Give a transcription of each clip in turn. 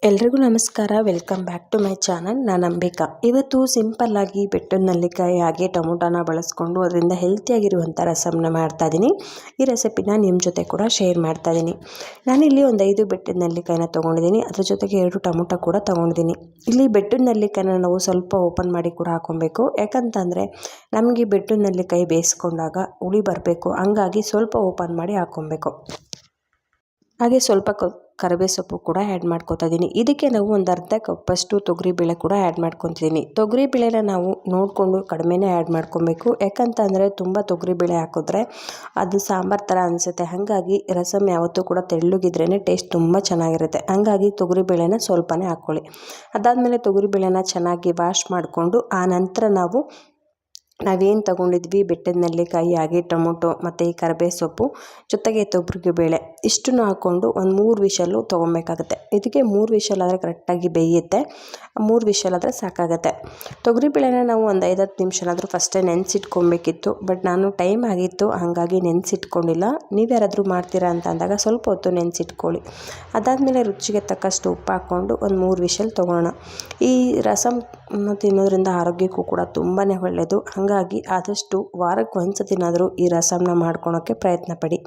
ಎಲ್ರಿಗೂ ನಮಸ್ಕಾರ. Welcome back to my channel. ನಾನು ಅಂಬಿಕಾ. ಇವತ್ತು ಸಿಂಪಲ್ ಆಗಿ ಬೆಟ್ಟದ ನೆಲ್ಲಿಕಾಯಿ ಹಾಗೆ ಟೊಮೊಟೊನ ಬಳಸ್ಕೊಂಡು ಅದರಿಂದ ಹೆಲ್ತಿಯಾಗಿರುವಂಥ ರಸಮ್ನ ಮಾಡ್ತಾ ಇದ್ದೀನಿ. ಈ ರೆಸಿಪಿನ ನಿಮ್ಮ ಜೊತೆ ಕೂಡ ಶೇರ್ ಮಾಡ್ತಾ ಇದ್ದೀನಿ. ನಾನಿಲ್ಲಿ ಒಂದು 5 ಬೆಟ್ಟದ ನೆಲ್ಲಿಕಾಯಿನ ತೊಗೊಂಡಿದ್ದೀನಿ. ಅದ್ರ ಜೊತೆಗೆ 2 ಟೊಮೊಟೊ ಕೂಡ ತೊಗೊಂಡಿದ್ದೀನಿ. ಇಲ್ಲಿ ಬೆಟ್ಟದ ನೆಲ್ಲಿಕಾಯಿನ ನಾವು ಸ್ವಲ್ಪ ಓಪನ್ ಮಾಡಿ ಕೂಡ ಹಾಕೊಬೇಕು. ಯಾಕಂತಂದರೆ ನಮಗೆ ಬೆಟ್ಟದ ನೆಲ್ಲಿಕಾಯಿ ಬೇಯಿಸ್ಕೊಂಡಾಗ ಹುಳಿ ಬರಬೇಕು, ಹಂಗಾಗಿ ಸ್ವಲ್ಪ ಓಪನ್ ಮಾಡಿ ಹಾಕೊಬೇಕು. ಹಾಗೆ ಸ್ವಲ್ಪ ಕರಿಬೇವು ಸೊಪ್ಪು ಕೂಡ ಆ್ಯಡ್ ಮಾಡ್ಕೊತಾ ಇದ್ದೀನಿ. ಇದಕ್ಕೆ ನಾವು ಒಂದು ಅರ್ಧ ಕಪ್ಪಷ್ಟು ತೊಗರಿಬೇಳೆ ಕೂಡ ಆ್ಯಡ್ ಮಾಡ್ಕೊತಿದ್ದೀನಿ. ತೊಗರಿಬೇಳೆನ ನಾವು ನೋಡಿಕೊಂಡು ಕಡಿಮೆನೇ ಆ್ಯಡ್ ಮಾಡ್ಕೊಬೇಕು. ಯಾಕಂತಂದರೆ ತುಂಬ ತೊಗರಿಬೇಳೆ ಹಾಕಿದ್ರೆ ಅದು ಸಾಂಬಾರು ಥರ ಅನಿಸುತ್ತೆ. ಹಾಗಾಗಿ ರಸಮ್ ಯಾವತ್ತೂ ಕೂಡ ತೆಳ್ಳಗಿದ್ರೇ ಟೇಸ್ಟ್ ತುಂಬ ಚೆನ್ನಾಗಿರುತ್ತೆ. ಹಾಗಾಗಿ ತೊಗರಿಬೇಳೆನ ಸ್ವಲ್ಪನೇ ಹಾಕ್ಕೊಳ್ಳಿ. ಅದಾದಮೇಲೆ ತೊಗರಿಬೇಳೆನ ಚೆನ್ನಾಗಿ ವಾಶ್ ಮಾಡಿಕೊಂಡು ಆ ನಂತರ ನಾವೇನು ತೊಗೊಂಡಿದ್ವಿ ಬೆಟ್ಟದ ನೆಲ್ಲಿಕಾಯಿ ಹಾಗೆ ಟೊಮೊಟೊ ಮತ್ತು ಈ ಕರಿಬೇವು ಸೊಪ್ಪು ಜೊತೆಗೆ ತೊಗರಿಬೇಳೆ ಇಷ್ಟನ್ನು ಹಾಕ್ಕೊಂಡು ಒಂದು 3 ವಿಷಲ್ಲು ತೊಗೊಬೇಕಾಗುತ್ತೆ. ಇದಕ್ಕೆ 3 ವಿಷಲ್ ಆದರೆ ಕರೆಕ್ಟಾಗಿ ಬೇಯುತ್ತೆ. 3 ವಿಷಲ್ ಆದರೆ ಸಾಕಾಗುತ್ತೆ. ತೊಗರಿಬೇಳೆನ ನಾವು ಒಂದು 5-10 ನಿಮಿಷನಾದರೂ ಫಸ್ಟೇ ನೆನೆಸಿಟ್ಕೊಬೇಕಿತ್ತು. ಬಟ್ ನಾನು ಟೈಮ್ ಆಗಿತ್ತು, ಹಾಗಾಗಿ ನೆನೆಸಿಟ್ಕೊಂಡಿಲ್ಲ. ನೀವು ಯಾರಾದರೂ ಮಾಡ್ತೀರಾ ಅಂತ ಅಂದಾಗ ಸ್ವಲ್ಪ ಹೊತ್ತು ನೆನೆಸಿಟ್ಕೊಳ್ಳಿ. ಅದಾದಮೇಲೆ ರುಚಿಗೆ ತಕ್ಕಷ್ಟು ಉಪ್ಪು ಹಾಕ್ಕೊಂಡು ಒಂದು 3 ವಿಷಲ್ ತೊಗೊಳ್ಳೋಣ. ಈ ರಸಮ್ ತಿನ್ನೋದ್ರಿಂದ ಆರೋಗ್ಯಕ್ಕೂ ಕೂಡ ತುಂಬಾ ಒಳ್ಳೆಯದು. ಹಾಗಾಗಿ ಆದಷ್ಟು ವಾರಕ್ಕೆ ಒಂದು ಸತಿನಾದರೂ ಈ ರಸಮ್ನ ಮಾಡ್ಕೊಳೋಕ್ಕೆ ಪ್ರಯತ್ನ ಪಡಿ.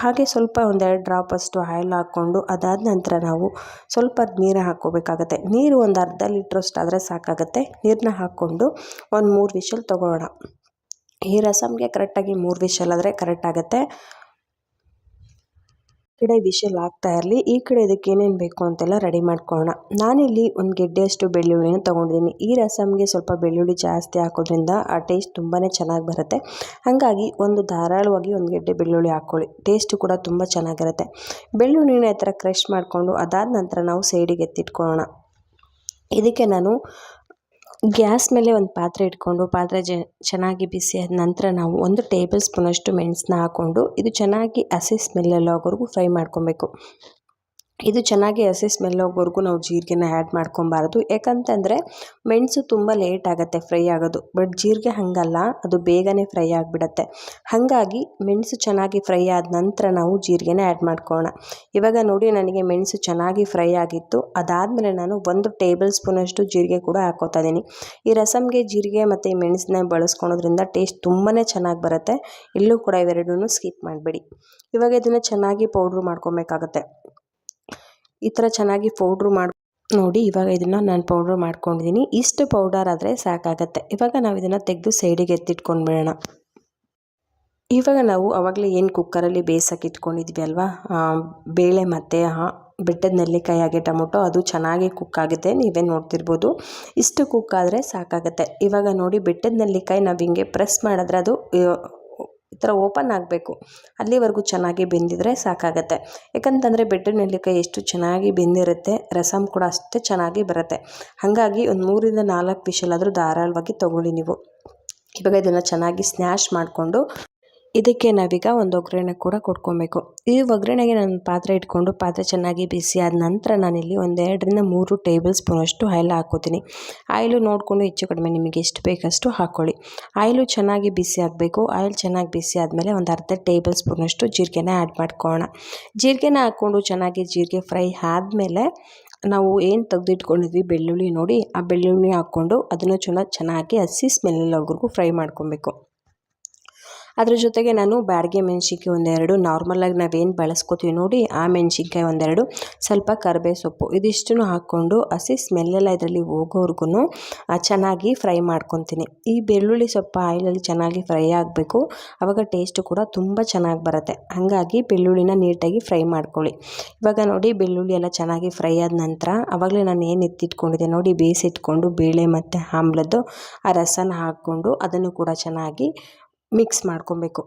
ಹಾಗೆ ಸ್ವಲ್ಪ 1-2 ಡ್ರಾಪಷ್ಟು ಆಯಿಲ್ ಹಾಕ್ಕೊಂಡು ಅದಾದ ನಂತರ ನಾವು ಸ್ವಲ್ಪ ನೀರು ಹಾಕ್ಕೋಬೇಕಾಗತ್ತೆ. ನೀರು ಒಂದು ಅರ್ಧ ಲೀಟ್ರಷ್ಟು ಆದರೆ ಸಾಕಾಗುತ್ತೆ. ನೀರನ್ನ ಹಾಕ್ಕೊಂಡು ಒಂದು 3 ವಿಷಲ್ ತೊಗೊಳ್ಳೋಣ. ಈ ರಸಮ್ಗೆ ಕರೆಕ್ಟಾಗಿ 3 ವಿಷಲ್ ಆದರೆ ಕರೆಕ್ಟ್ ಆಗುತ್ತೆ. ಕಡೆ ವಿಷಲ್ ಆಗ್ತಾ ಇರಲಿ, ಈ ಕಡೆ ಇದಕ್ಕೆ ಏನೇನು ಬೇಕು ಅಂತೆಲ್ಲ ರೆಡಿ ಮಾಡ್ಕೊಳ್ಳೋಣ. ನಾನಿಲ್ಲಿ ಒಂದು ಗೆಡ್ಡೆಯಷ್ಟು ಬೆಳ್ಳುಳ್ಳಿನ ತೊಗೊಂಡಿದ್ದೀನಿ. ಈ ರಸಮ್ಗೆ ಸ್ವಲ್ಪ ಬೆಳ್ಳುಳ್ಳಿ ಜಾಸ್ತಿ ಹಾಕೋದ್ರಿಂದ ಆ ಟೇಸ್ಟ್ ತುಂಬಾ ಚೆನ್ನಾಗಿ ಬರುತ್ತೆ. ಹಾಗಾಗಿ ಧಾರಾಳವಾಗಿ ಒಂದು ಗೆಡ್ಡೆ ಬೆಳ್ಳುಳ್ಳಿ ಹಾಕ್ಕೊಳ್ಳಿ. ಟೇಸ್ಟು ಕೂಡ ತುಂಬ ಚೆನ್ನಾಗಿರುತ್ತೆ. ಬೆಳ್ಳುಳ್ಳಿನ ಈ ಥರ ಕ್ರಷ್ ಮಾಡಿಕೊಂಡು ಅದಾದ ನಂತರ ನಾವು ಸೈಡಿಗೆ ಎತ್ತಿಟ್ಕೊಳ್ಳೋಣ. ಇದಕ್ಕೆ ನಾನು ಗ್ಯಾಸ್ ಮೇಲೆ ಒಂದು ಪಾತ್ರೆ ಇಟ್ಕೊಂಡು ಪಾತ್ರೆ ಚೆನ್ನಾಗಿ ಬಿಸಿ ಆದ ನಂತರ ನಾವು 1 ಟೇಬಲ್ ಸ್ಪೂನಷ್ಟು ಮೆಣಸನ್ನ ಹಾಕ್ಕೊಂಡು ಇದು ಚೆನ್ನಾಗಿ ಹಸಿ ಸ್ಮೆಲ್ ಎಲ್ಲೋವರೆಗೂ ಫ್ರೈ ಮಾಡ್ಕೊಬೇಕು. ಇದು ಚೆನ್ನಾಗಿ ಹಸಿ ಸ್ಮೆಲ್ ಹೋಗೋವರೆಗೂ ನಾವು ಜೀರಿಗೆನ ಆ್ಯಡ್ ಮಾಡ್ಕೊಬಾರ್ದು. ಯಾಕಂತಂದರೆ ಮೆಣಸು ತುಂಬ ಲೇಟ್ ಆಗುತ್ತೆ ಫ್ರೈ ಆಗೋದು. ಬಟ್ ಜೀರಿಗೆ ಹಾಗಲ್ಲ, ಅದು ಬೇಗನೆ ಫ್ರೈ ಆಗಿಬಿಡತ್ತೆ. ಹಾಗಾಗಿ ಮೆಣಸು ಚೆನ್ನಾಗಿ ಫ್ರೈ ಆದ ನಂತರ ನಾವು ಜೀರಿಗೆನ ಆ್ಯಡ್ ಮಾಡ್ಕೊಳ್ಳೋಣ. ಇವಾಗ ನೋಡಿ, ನನಗೆ ಮೆಣಸು ಚೆನ್ನಾಗಿ ಫ್ರೈ ಆಗಿತ್ತು. ಅದಾದಮೇಲೆ ನಾನು 1 ಟೇಬಲ್ ಸ್ಪೂನಷ್ಟು ಜೀರಿಗೆ ಕೂಡ ಹಾಕ್ಕೋತಾ ಇದ್ದೀನಿ. ಈ ರಸಮ್ಗೆ ಜೀರಿಗೆ ಮತ್ತು ಈ ಮೆಣಸನ್ನ ಬಳಸ್ಕೊಳೋದ್ರಿಂದ ಟೇಸ್ಟ್ ತುಂಬಾ ಚೆನ್ನಾಗಿ ಬರುತ್ತೆ. ಇಲ್ಲೂ ಕೂಡ ಇವೆರಡನ್ನೂ ಸ್ಕಿಪ್ ಮಾಡಬೇಡಿ. ಇವಾಗ ಇದನ್ನು ಚೆನ್ನಾಗಿ ಪೌಡ್ರು ಮಾಡ್ಕೊಬೇಕಾಗತ್ತೆ. ಈ ಥರ ಚೆನ್ನಾಗಿ ಪೌಡ್ರು ನೋಡಿ, ಇವಾಗ ಇದನ್ನು ನಾನು ಪೌಡ್ರ್ ಮಾಡ್ಕೊಂಡಿದ್ದೀನಿ. ಇಷ್ಟು ಪೌಡರ್ ಆದರೆ ಸಾಕಾಗತ್ತೆ. ಇವಾಗ ನಾವು ಇದನ್ನು ತೆಗೆದು ಸೈಡಿಗೆ ಎತ್ತಿಟ್ಕೊಂಡ್ಬಿಡೋಣ. ಇವಾಗ ನಾವು ಆವಾಗಲೇ ಏನು ಕುಕ್ಕರಲ್ಲಿ ಬೇಯಿಸೋಕೆ ಇಟ್ಕೊಂಡಿದ್ವಿ ಅಲ್ವಾ, ಬೇಳೆ ಮತ್ತು ಬೆಟ್ಟದ ನೆಲ್ಲಿಕಾಯಿ ಹಾಗೆ ಟೊಮೊಟೊ, ಅದು ಚೆನ್ನಾಗಿ ಕುಕ್ ಆಗುತ್ತೆ. ನೀವೇ ನೋಡ್ತಿರ್ಬೋದು. ಇಷ್ಟು ಕುಕ್ ಆದರೆ ಸಾಕಾಗುತ್ತೆ. ಇವಾಗ ನೋಡಿ, ಬೆಟ್ಟದ ನೆಲ್ಲಿಕಾಯಿ ನಾವು ಹಿಂಗೆ ಪ್ರೆಸ್ ಮಾಡಿದ್ರೆ ಅದು ಈ ಥರ ಓಪನ್ ಆಗಬೇಕು. ಅಲ್ಲಿವರೆಗೂ ಚೆನ್ನಾಗಿ ಬೆಂದಿದ್ರೆ ಸಾಕಾಗತ್ತೆ. ಯಾಕಂತಂದರೆ ಬೆಟ್ಟದ ನೆಲ್ಲಿಕಾಯಿ ಎಷ್ಟು ಚೆನ್ನಾಗಿ ಬೆಂದಿರುತ್ತೆ, ರಸಮ್ ಕೂಡ ಅಷ್ಟೇ ಚೆನ್ನಾಗಿ ಬರುತ್ತೆ. ಹಾಗಾಗಿ ಒಂದು 3-4 ವಿಷಲಾದರೂ ಧಾರಾಳವಾಗಿ ತೊಗೊಳ್ಳಿ ನೀವು. ಇವಾಗ ಇದನ್ನು ಚೆನ್ನಾಗಿ ಸ್ನ್ಯಾಶ್ ಮಾಡಿಕೊಂಡು ಇದಕ್ಕೆ ನಾವೀಗ ಒಂದು ಒಗ್ಗರಣೆ ಕೂಡ ಕೊಟ್ಕೊಬೇಕು. ಈ ಒಗ್ಗರಣೆಗೆ ನಾನು ಪಾತ್ರೆ ಇಟ್ಕೊಂಡು ಪಾತ್ರೆ ಚೆನ್ನಾಗಿ ಬಿಸಿ ಆದ ನಂತರ ನಾನಿಲ್ಲಿ 1-2-3 ಟೇಬಲ್ ಸ್ಪೂನಷ್ಟು ಆಯಿಲ್ ಹಾಕ್ಕೋತೀನಿ. ಆಯಿಲು ನೋಡಿಕೊಂಡು ಹೆಚ್ಚು ಕಡಿಮೆ ನಿಮಗೆ ಎಷ್ಟು ಬೇಕಷ್ಟು ಹಾಕ್ಕೊಳ್ಳಿ. ಆಯಿಲು ಚೆನ್ನಾಗಿ ಬಿಸಿ ಆಗಬೇಕು. ಆಯಿಲ್ ಚೆನ್ನಾಗಿ ಬಿಸಿ ಆದಮೇಲೆ ಒಂದು ಅರ್ಧ ಟೇಬಲ್ ಸ್ಪೂನಷ್ಟು ಜೀರಿಗೆನ ಆ್ಯಡ್ ಮಾಡ್ಕೊಳ್ಳೋಣ. ಜೀರಿಗೆನ ಹಾಕ್ಕೊಂಡು ಚೆನ್ನಾಗಿ ಜೀರಿಗೆ ಫ್ರೈ ಆದಮೇಲೆ ನಾವು ಏನು ತೆಗೆದಿಟ್ಕೊಂಡಿದ್ವಿ ಬೆಳ್ಳುಳ್ಳಿ ನೋಡಿ, ಆ ಬೆಳ್ಳುಳ್ಳಿ ಹಾಕ್ಕೊಂಡು ಅದನ್ನು ಚೆನ್ನಾಗಿ ಹಸಿ ಸ್ಮೆಲ್ಲವರೆಗೂ ಫ್ರೈ ಮಾಡ್ಕೊಬೇಕು. ಅದ್ರ ಜೊತೆಗೆ ನಾನು ಬ್ಯಾಡಗೆ ಮೆಣಸಿನ್ಕಾಯಿ 1-2, ನಾರ್ಮಲಾಗಿ ನಾವೇನು ಬಳಸ್ಕೊತೀವಿ ನೋಡಿ ಆ ಮೆಣಸಿನ್ಕಾಯಿ 1-2, ಸ್ವಲ್ಪ ಕರಿಬೇವು ಸೊಪ್ಪು, ಇದಿಷ್ಟನ್ನು ಹಾಕ್ಕೊಂಡು ಹಸಿ ಸ್ಮೆಲ್ಲೆಲ್ಲ ಇದರಲ್ಲಿ ಹೋಗೋವರೆಗೂ ಚೆನ್ನಾಗಿ ಫ್ರೈ ಮಾಡ್ಕೊತೀನಿ. ಈ ಬೆಳ್ಳುಳ್ಳಿ ಸ್ವಲ್ಪ ಆಯಿಲಲ್ಲಿ ಚೆನ್ನಾಗಿ ಫ್ರೈ ಆಗಬೇಕು. ಆವಾಗ ಟೇಸ್ಟು ಕೂಡ ತುಂಬ ಚೆನ್ನಾಗಿ ಬರುತ್ತೆ. ಹಾಗಾಗಿ ಬೆಳ್ಳುಳ್ಳಿನ ನೀಟಾಗಿ ಫ್ರೈ ಮಾಡ್ಕೊಳ್ಳಿ. ಇವಾಗ ನೋಡಿ, ಬೆಳ್ಳುಳ್ಳಿ ಎಲ್ಲ ಚೆನ್ನಾಗಿ ಫ್ರೈ ಆದ ನಂತರ ಆವಾಗಲೇ ನಾನು ಏನು ಎತ್ತಿಟ್ಕೊಂಡಿದ್ದೆ ನೋಡಿ, ಬೇಯಿಸಿಟ್ಕೊಂಡು ಬೇಳೆ ಮತ್ತು ಆಮ್ಲದ್ದು ಆ ರಸನ ಹಾಕ್ಕೊಂಡು ಅದನ್ನು ಕೂಡ ಚೆನ್ನಾಗಿ ಮಿಕ್ಸ್ ಮಾಡ್ಕೊಬೇಕು.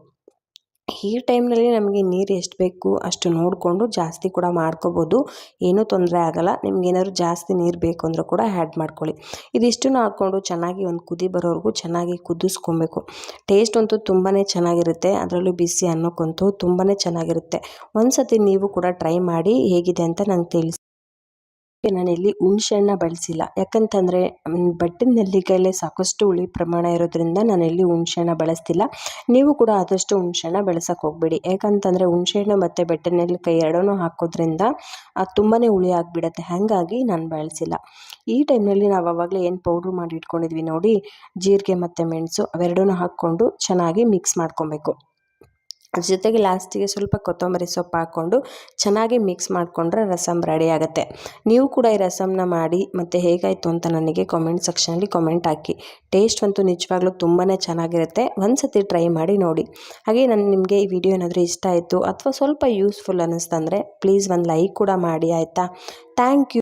ಈ ಟೈಮ್ನಲ್ಲಿ ನಮಗೆ ನೀರು ಎಷ್ಟು ಬೇಕು ಅಷ್ಟು ನೋಡಿಕೊಂಡು ಜಾಸ್ತಿ ಕೂಡ ಮಾಡ್ಕೋಬೋದು. ಏನೂ ತೊಂದರೆ ಆಗೋಲ್ಲ. ನಿಮ್ಗೇನಾದ್ರು ಜಾಸ್ತಿ ನೀರು ಬೇಕು ಅಂದರೂ ಕೂಡ ಆ್ಯಡ್ ಮಾಡ್ಕೊಳ್ಳಿ. ಇದಿಷ್ಟನ್ನು ಹಾಕ್ಕೊಂಡು ಚೆನ್ನಾಗಿ ಒಂದು ಕುದಿ ಬರೋವರೆಗೂ ಚೆನ್ನಾಗಿ ಕುದಿಸ್ಕೊಬೇಕು. ಟೇಸ್ಟ್ ಅಂತೂ ತುಂಬಾ ಚೆನ್ನಾಗಿರುತ್ತೆ. ಅದರಲ್ಲೂ ಬಿಸಿ ಅನ್ನೋಕ್ಕಂತೂ ತುಂಬಾ ಚೆನ್ನಾಗಿರುತ್ತೆ. ಒಂದು ಸತಿ ನೀವು ಕೂಡ ಟ್ರೈ ಮಾಡಿ ಹೇಗಿದೆ ಅಂತ ನಂಗೆ ತಿಳಿಸಿ. ನಾನಿಲ್ಲಿ ಹುಣಸೆಹಣ್ಣ ಬಳಸಿಲ್ಲ, ಯಾಕಂತಂದರೆ ಬಟ್ಟೆ ನೆಲ್ಲಿಕಾಯಲ್ಲೇ ಸಾಕಷ್ಟು ಹುಳಿ ಪ್ರಮಾಣ ಇರೋದ್ರಿಂದ ನಾನಿಲ್ಲಿ ಹುಣಸೆಹಣ್ಣ ಬಳಸ್ತಿಲ್ಲ. ನೀವು ಕೂಡ ಆದಷ್ಟು ಹುಣಸೆಹಣ್ಣ ಬಳಸೋಕೆ ಹೋಗಬೇಡಿ, ಯಾಕಂತಂದರೆ ಹುಣಸೆಹಣ್ಣು ಮತ್ತು ಬಟ್ಟೆ ನೆಲ್ಲಿಕಾಯಿ ಎರಡನ್ನೂ ಹಾಕೋದ್ರಿಂದ ಅದು ತುಂಬಾ ಹುಳಿ ಆಗಿಬಿಡುತ್ತೆ. ಹಾಗಾಗಿ ನಾನು ಬಳಸಿಲ್ಲ. ಈ ಟೈಮ್ನಲ್ಲಿ ನಾವು ಆವಾಗಲೇ ಏನು ಪೌಡ್ರ್ ಮಾಡಿ ಇಟ್ಕೊಂಡಿದ್ವಿ ನೋಡಿ, ಜೀರಿಗೆ ಮತ್ತು ಮೆಣಸು ಅವೆರಡನ್ನೂ ಹಾಕ್ಕೊಂಡು ಚೆನ್ನಾಗಿ ಮಿಕ್ಸ್ ಮಾಡ್ಕೊಬೇಕು. ಜೊತೆಗೆ ಲಾಸ್ಟಿಗೆ ಸ್ವಲ್ಪ ಕೊತ್ತಂಬರಿ ಸೊಪ್ಪು ಹಾಕ್ಕೊಂಡು ಚೆನ್ನಾಗಿ ಮಿಕ್ಸ್ ಮಾಡಿಕೊಂಡ್ರೆ ರಸಮ್ ರೆಡಿ ಆಗುತ್ತೆ. ನೀವು ಕೂಡ ಈ ರಸಮ್ನ ಮಾಡಿ ಮತ್ತು ಹೇಗಾಯಿತು ಅಂತ ನನಗೆ ಕಾಮೆಂಟ್ ಸೆಕ್ಷನಲ್ಲಿ ಕಾಮೆಂಟ್ ಹಾಕಿ. ಟೇಸ್ಟ್ ಅಂತೂ ನಿಜವಾಗ್ಲೂ ತುಂಬಾ ಚೆನ್ನಾಗಿರುತ್ತೆ. ಒಂದು ಸತಿ ಟ್ರೈ ಮಾಡಿ ನೋಡಿ. ಹಾಗೆ ನಿಮಗೆ ಈ ವಿಡಿಯೋ ಏನಾದರೂ ಇಷ್ಟ ಆಯಿತು ಅಥವಾ ಸ್ವಲ್ಪ ಯೂಸ್ಫುಲ್ ಅನ್ನಿಸ್ತಂದರೆ ಪ್ಲೀಸ್ ಒಂದು ಲೈಕ್ ಕೂಡ ಮಾಡಿ ಆಯಿತಾ. Thank you.